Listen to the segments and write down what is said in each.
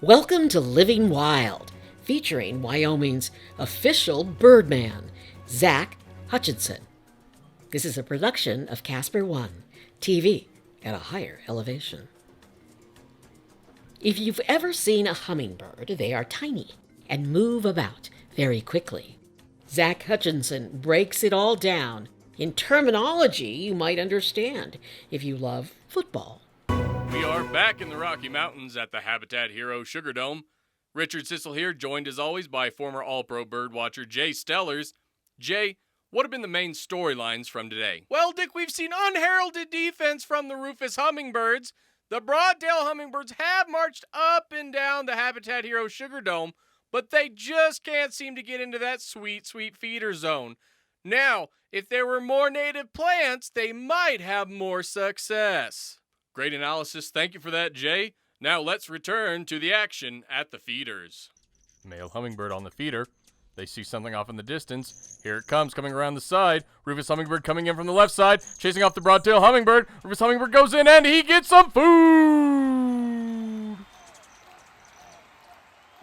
Welcome to Living Wild, featuring Wyoming's official birdman, Zach Hutchinson. This is a production of CASPER 1, TV at a higher elevation. If you've ever seen a hummingbird, they are tiny and move about very quickly. Zach Hutchinson breaks it all down in terminology you might understand if you love football. We are back in the Rocky Mountains at the Habitat Hero Sugar Dome. Richard Sissel here, joined as always by former All-Pro birdwatcher Jay Stellers. Jay, what have been the main storylines from today? Well, Dick, we've seen unheralded defense from the rufus hummingbirds. The broad-tailed hummingbirds have marched up and down the Habitat Hero Sugar Dome, but they just can't seem to get into that sweet, sweet feeder zone. Now, if there were more native plants, they might have more success. Great analysis. Thank you for that, Jay. Now let's return to the action at the feeders. Male hummingbird on the feeder. They see something off in the distance. Here it comes, coming around the side. Rufus hummingbird coming in from the left side, chasing off the broad-tailed hummingbird. Rufus hummingbird goes in and he gets some food.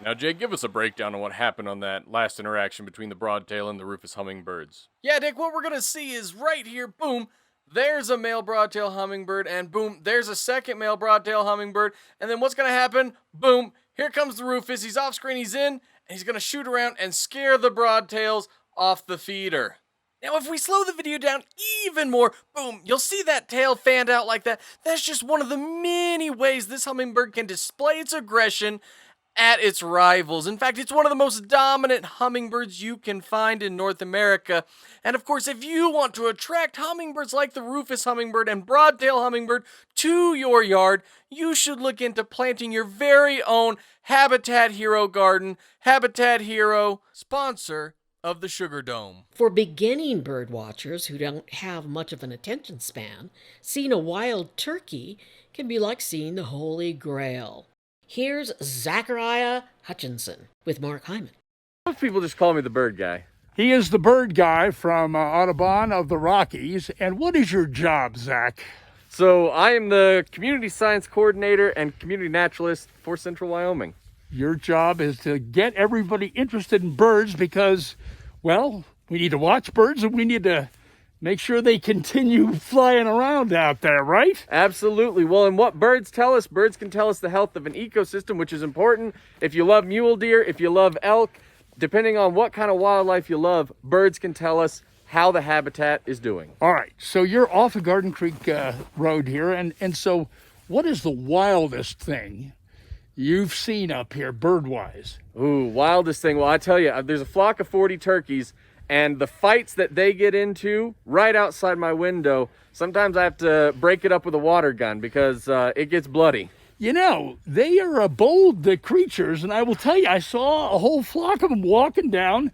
Now, Jay, give us a breakdown on what happened on that last interaction between the broadtail and the rufus hummingbirds. Yeah, Dick, what we're going to see is right here, boom, there's a male broadtail hummingbird, and boom, there's a second male broadtail hummingbird, and then what's going to happen? Boom, here comes the rufus, he's off screen, he's in, and he's going to shoot around and scare the broadtails off the feeder. Now, if we slow the video down even more, boom, you'll see that tail fanned out like that. That's just one of the many ways this hummingbird can display its aggression at its rivals. In fact, it's one of the most dominant hummingbirds you can find in North America. And of course, if you want to attract hummingbirds like the rufus hummingbird and broadtail hummingbird to your yard, you should look into planting your very own Habitat Hero garden. Habitat Hero, sponsor of the Sugar Dome. For beginning bird watchers who don't have much of an attention span, seeing a wild turkey can be like seeing the Holy Grail. Here's Zachariah Hutchinson with Mark Hyman. Most people just call me the bird guy. He is the bird guy from Audubon of the Rockies. And what is your job, Zach? So I am the community science coordinator and community naturalist for Central Wyoming. Your job is to get everybody interested in birds because, well, we need to watch birds and we need to make sure they continue flying around out there, right? Absolutely. Well, and what birds tell us, birds can tell us the health of an ecosystem, which is important. If you love mule deer, if you love elk, depending on what kind of wildlife you love, birds can tell us how the habitat is doing. All right, so you're off of Garden Creek Road here, and so what is the wildest thing you've seen up here bird-wise? Ooh, wildest thing. Well, I tell you, there's a flock of 40 turkeys, and the fights that they get into right outside my window, sometimes I have to break it up with a water gun because it gets bloody. You know, they are bold creatures, and I will tell you, I saw a whole flock of them walking down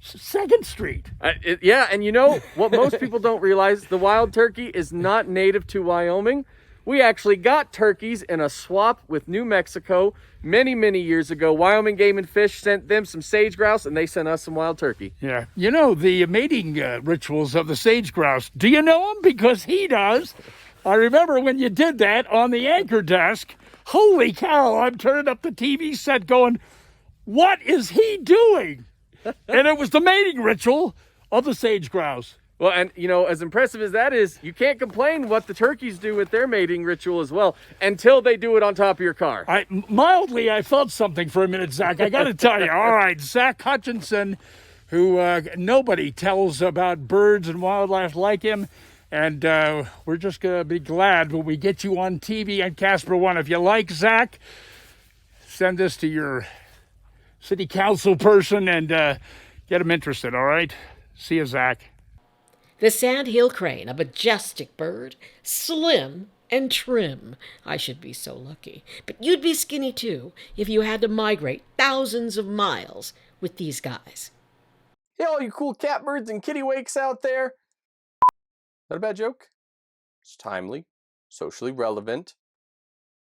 2nd Street. Yeah, and you know what most people don't realize, the wild turkey is not native to Wyoming. We actually got turkeys in a swap with New Mexico many, many years ago. Wyoming Game and Fish sent them some sage grouse, and they sent us some wild turkey. Yeah. You know, the mating rituals of the sage grouse, do you know them? Because he does. I remember when you did that on the anchor desk. Holy cow, I'm turning up the TV set going, what is he doing? And it was the mating ritual of the sage grouse. Well, and, you know, as impressive as that is, you can't complain what the turkeys do with their mating ritual as well until they do it on top of your car. I felt something for a minute, Zach. I got to tell you. All right, Zach Hutchinson, who nobody tells about birds and wildlife like him. And we're just going to be glad when we get you on TV on CASPER 1. If you like Zach, send this to your city council person and get him interested, all right? See you, Zach. The sandhill crane, a majestic bird, slim and trim. I should be so lucky. But you'd be skinny too if you had to migrate thousands of miles with these guys. Hey, all you cool catbirds and kittiwakes out there. Not a bad joke. It's timely, socially relevant.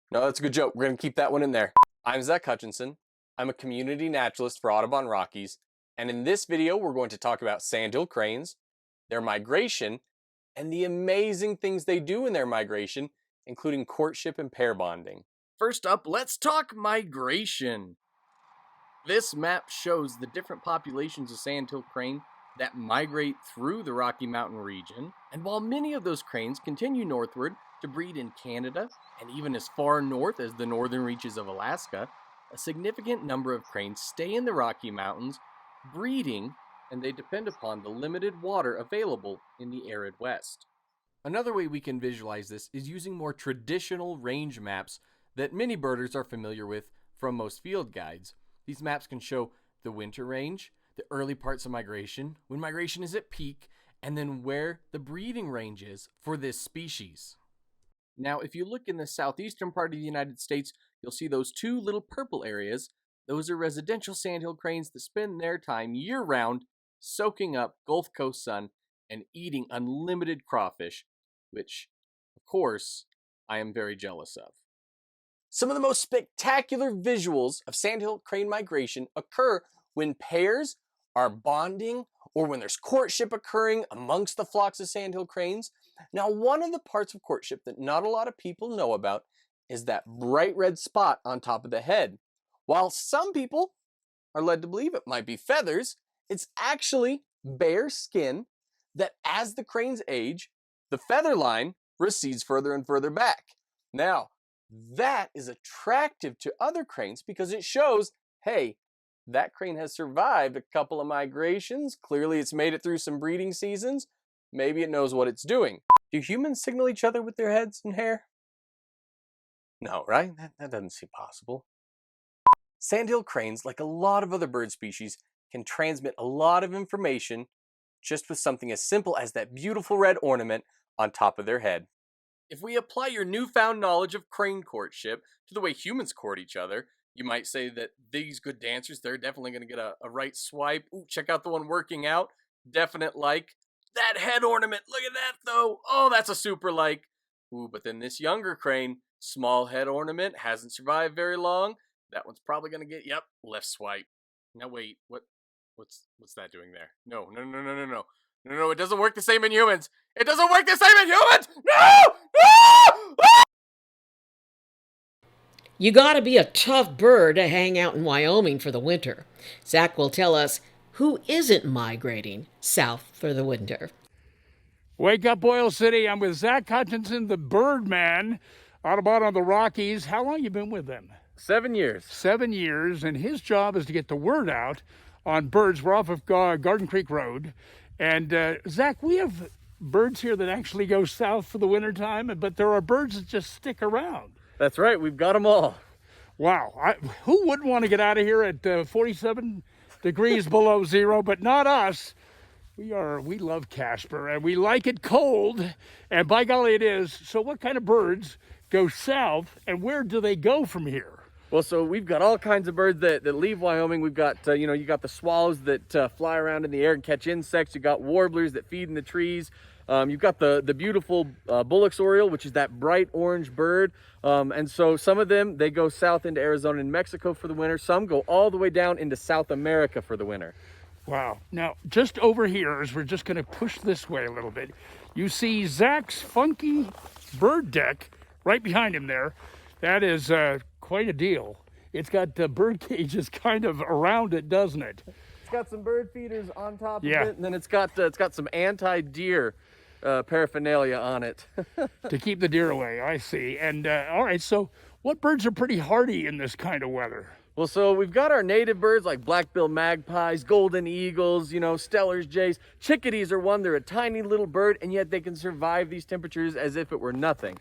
No, that's a good joke. We're going to keep that one in there. I'm Zach Hutchinson. I'm a community naturalist for Audubon Rockies. And in this video, we're going to talk about sandhill cranes, their migration, and the amazing things they do in their migration, including courtship and pair bonding. First up, let's talk migration. This map shows the different populations of sandhill crane that migrate through the Rocky Mountain region, and while many of those cranes continue northward to breed in Canada and even as far north as the northern reaches of Alaska, a significant number of cranes stay in the Rocky Mountains breeding, and they depend upon the limited water available in the arid West. Another way we can visualize this is using more traditional range maps that many birders are familiar with from most field guides. These maps can show the winter range, the early parts of migration, when migration is at peak, and then where the breeding range is for this species. Now, if you look in the southeastern part of the United States, you'll see those two little purple areas. Those are residential sandhill cranes that spend their time year-round soaking up Gulf Coast sun and eating unlimited crawfish, which, of course, I am very jealous of. Some of the most spectacular visuals of sandhill crane migration occur when pairs are bonding or when there's courtship occurring amongst the flocks of sandhill cranes. Now, one of the parts of courtship that not a lot of people know about is that bright red spot on top of the head. While some people are led to believe it might be feathers, it's actually bare skin that as the cranes age, the feather line recedes further and further back. Now, that is attractive to other cranes because it shows, hey, that crane has survived a couple of migrations. Clearly, it's made it through some breeding seasons. Maybe it knows what it's doing. Do humans signal each other with their heads and hair? No, right? That doesn't seem possible. Sandhill cranes, like a lot of other bird species, can transmit a lot of information just with something as simple as that beautiful red ornament on top of their head. If we apply your newfound knowledge of crane courtship to the way humans court each other, you might say that these good dancers, they're definitely going to get a right swipe. Ooh, check out the one working out. Definite like. That head ornament, look at that though. Oh, that's a super like. Ooh, but then this younger crane, small head ornament, hasn't survived very long. That one's probably going to get, yep, left swipe. Now wait, what's that doing there? No, it doesn't work the same in humans. It doesn't work the same in humans! No! You gotta be a tough bird to hang out in Wyoming for the winter. Zach will tell us who isn't migrating south for the winter. Wake up, Oil City. I'm with Zach Hutchinson, the Birdman, out about on the Rockies. How long you been with them? 7 years. 7 years, and his job is to get the word out on birds. We're off of Garden Creek Road. And Zach, we have birds here that actually go south for the wintertime, but there are birds that just stick around. That's right, we've got them all. Wow, who wouldn't want to get out of here at 47 degrees below zero, but not us. We love CASPER, and we like it cold, and by golly it is. So what kind of birds go south, and where do they go from here? Well, so we've got all kinds of birds that leave Wyoming. We've got, you got the swallows that fly around in the air and catch insects. You've got warblers that feed in the trees. You've got the beautiful Bullock's oriole, which is that bright orange bird. And so some of them, they go south into Arizona and Mexico for the winter. Some go all the way down into South America for the winter. Wow. Now, just over here, as we're just going to push this way a little bit, you see Zach's funky bird deck right behind him there. That is quite a deal. It's got bird cages kind of around it, doesn't it? It's got some bird feeders on top of it, and then it's got some anti-deer paraphernalia on it. To keep the deer away, I see. And all right, so what birds are pretty hardy in this kind of weather? Well, so we've got our native birds like black-billed magpies, golden eagles, stellars, jays. Chickadees are one. They're a tiny little bird, and yet they can survive these temperatures as if it were nothing.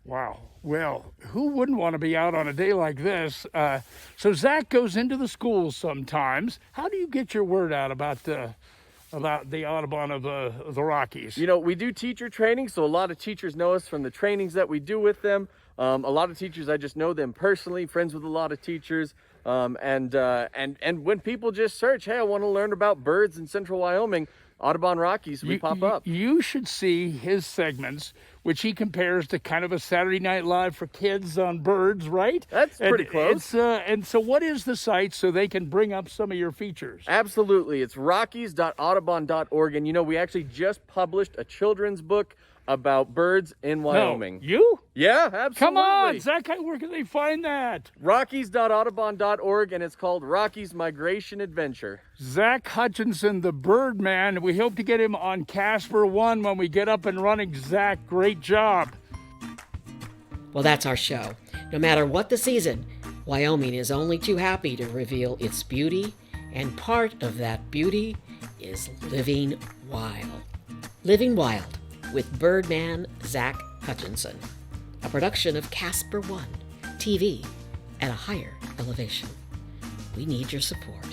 Wow. Well, who wouldn't want to be out on a day like this? So Zach goes into the schools sometimes. How do you get your word out about the Audubon of the Rockies? We do teacher training, so a lot of teachers know us from the trainings that we do with them. A lot of teachers, I just know them personally, friends with a lot of teachers. And when people just search, hey, I want to learn about birds in central Wyoming, Audubon Rockies, we pop up. You should see his segments, which he compares to kind of a Saturday Night Live for kids on birds, right? That's pretty close. And so what is the site so they can bring up some of your features? Absolutely. It's rockies.audubon.org. And we actually just published a children's book about birds in Wyoming. No, you? Yeah, absolutely. Come on, Zach, where can they find that? Rockies.audubon.org, and it's called Rockies Migration Adventure. Zach Hutchinson, the Birdman. We hope to get him on CASPER 1 when we get up and running. Zach, great job. Well, that's our show. No matter what the season, Wyoming is only too happy to reveal its beauty, and part of that beauty is living wild. Living Wild with Birdman Zach Hutchinson, a production of CASPER 1, TV at a higher elevation. We need your support.